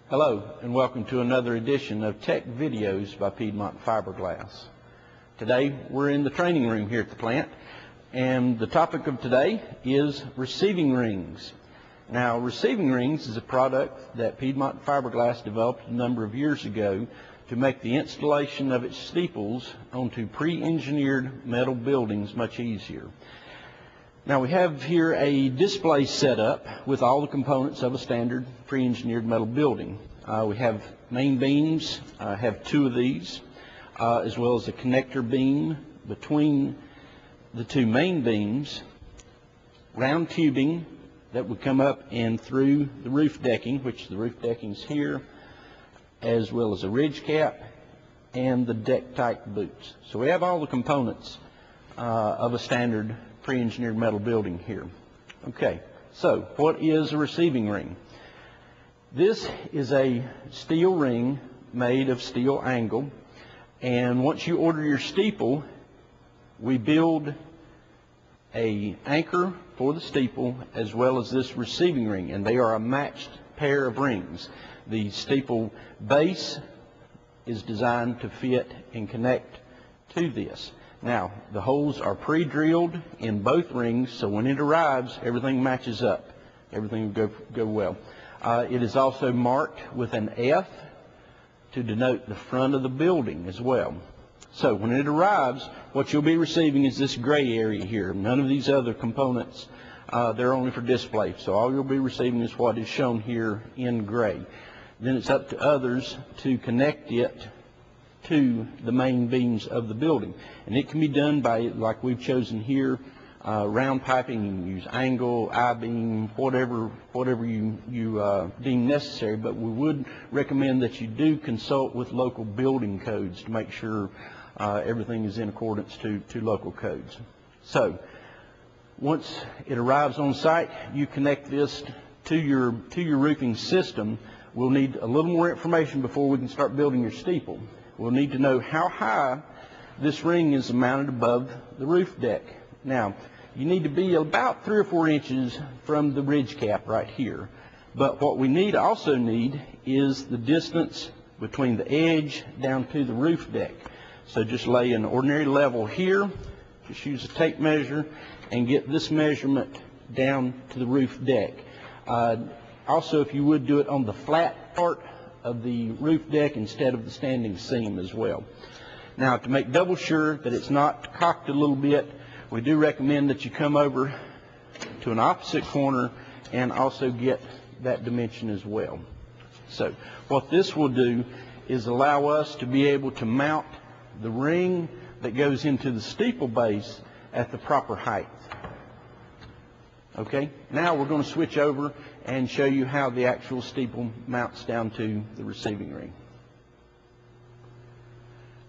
Hello and welcome to another edition of Tech Videos by Piedmont Fiberglass. Today we're in the training room here at the plant, and the topic of today is receiving rings. Now, receiving rings is a product that Piedmont Fiberglass developed a number of years ago to make the installation of its steeples onto pre-engineered metal buildings much easier. Now, we have here a display set up with all the components of a standard pre-engineered metal building. We have main beams, have two of these, as well as a connector beam between the two main beams, round tubing that would come up and through the roof decking, which the roof decking is here, as well as a ridge cap and the deck type boots. So we have all the components of a standard pre-engineered metal building here. Okay, so what is a receiving ring? This is a steel ring made of steel angle, and once you order your steeple, we build an anchor for the steeple as well as this receiving ring, and they are a matched pair of rings. The steeple base is designed to fit and connect to this. Now, the holes are pre-drilled in both rings, so when it arrives, everything matches up. Everything will go well. It is also marked with an F to denote the front of the building as well. So when it arrives, what you'll be receiving is this gray area here. None of these other components, they're only for display. So all you'll be receiving is what is shown here in gray. Then it's up to others to connect it to the main beams of the building, and it can be done by, like we've chosen here, round piping. You can use angle, I-beam, whatever you deem necessary, but we would recommend that you do consult with local building codes to make sure everything is in accordance to local codes. So once it arrives on site, you connect this to your roofing system. We'll need a little more information before we can start building your steeple. We'll need to know how high this ring is mounted above the roof deck. Now, you need to be about 3 or 4 inches from the ridge cap right here. But what we also need is the distance between the edge down to the roof deck. So just lay an ordinary level here, just use a tape measure, and get this measurement down to the roof deck. Also, if you would, do it on the flat part of the roof deck instead of the standing seam as well. Now, to make double sure that it's not cocked a little bit, we do recommend that you come over to an opposite corner and also get that dimension as well. So what this will do is allow us to be able to mount the ring that goes into the steeple base at the proper height. Okay, now we're going to switch over and show you how the actual steeple mounts down to the receiving ring.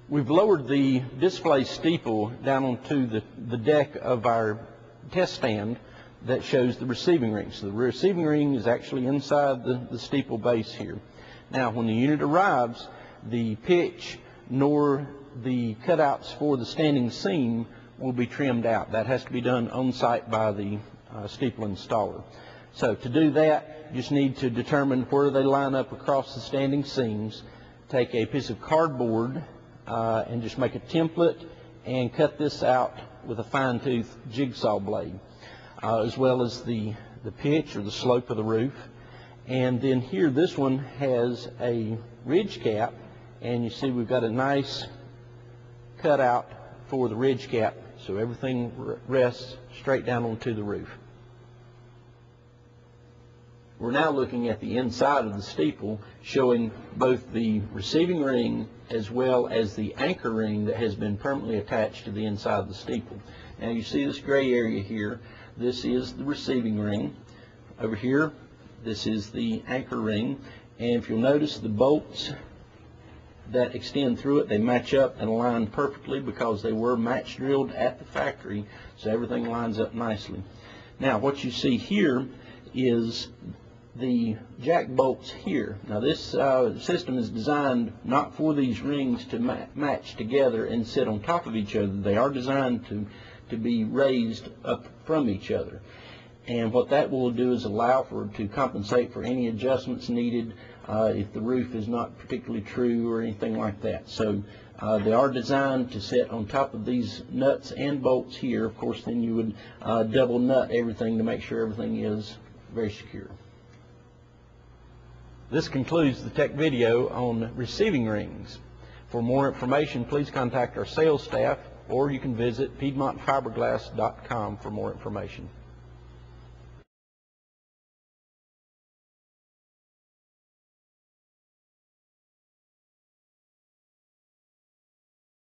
We've lowered the display steeple down onto the deck of our test stand that shows the receiving ring. So the receiving ring is actually inside the steeple base here. Now, when the unit arrives, the pitch nor the cutouts for the standing seam will be trimmed out. That has to be done on site by the steeple installer. So to do that, you just need to determine where they line up across the standing seams. Take a piece of cardboard and just make a template and cut this out with a fine-tooth jigsaw blade, as well as the pitch or the slope of the roof. And then here, this one has a ridge cap, and you see we've got a nice cutout for the ridge cap, so everything rests straight down onto the roof. We're now looking at the inside of the steeple, showing both the receiving ring as well as the anchor ring that has been permanently attached to the inside of the steeple. Now, you see this gray area here. This is the receiving ring. Over here, this is the anchor ring. And if you'll notice, the bolts that extend through it, they match up and align perfectly because they were match drilled at the factory, so everything lines up nicely. Now, what you see here is the jack bolts here. Now, this system is designed not for these rings to match together and sit on top of each other. They are designed to be raised up from each other. And what that will do is allow to compensate for any adjustments needed if the roof is not particularly true or anything like that. So they are designed to sit on top of these nuts and bolts here. Of course, then you would double nut everything to make sure everything is very secure. This concludes the tech video on receiving rings. For more information, please contact our sales staff, or you can visit PiedmontFiberglass.com for more information.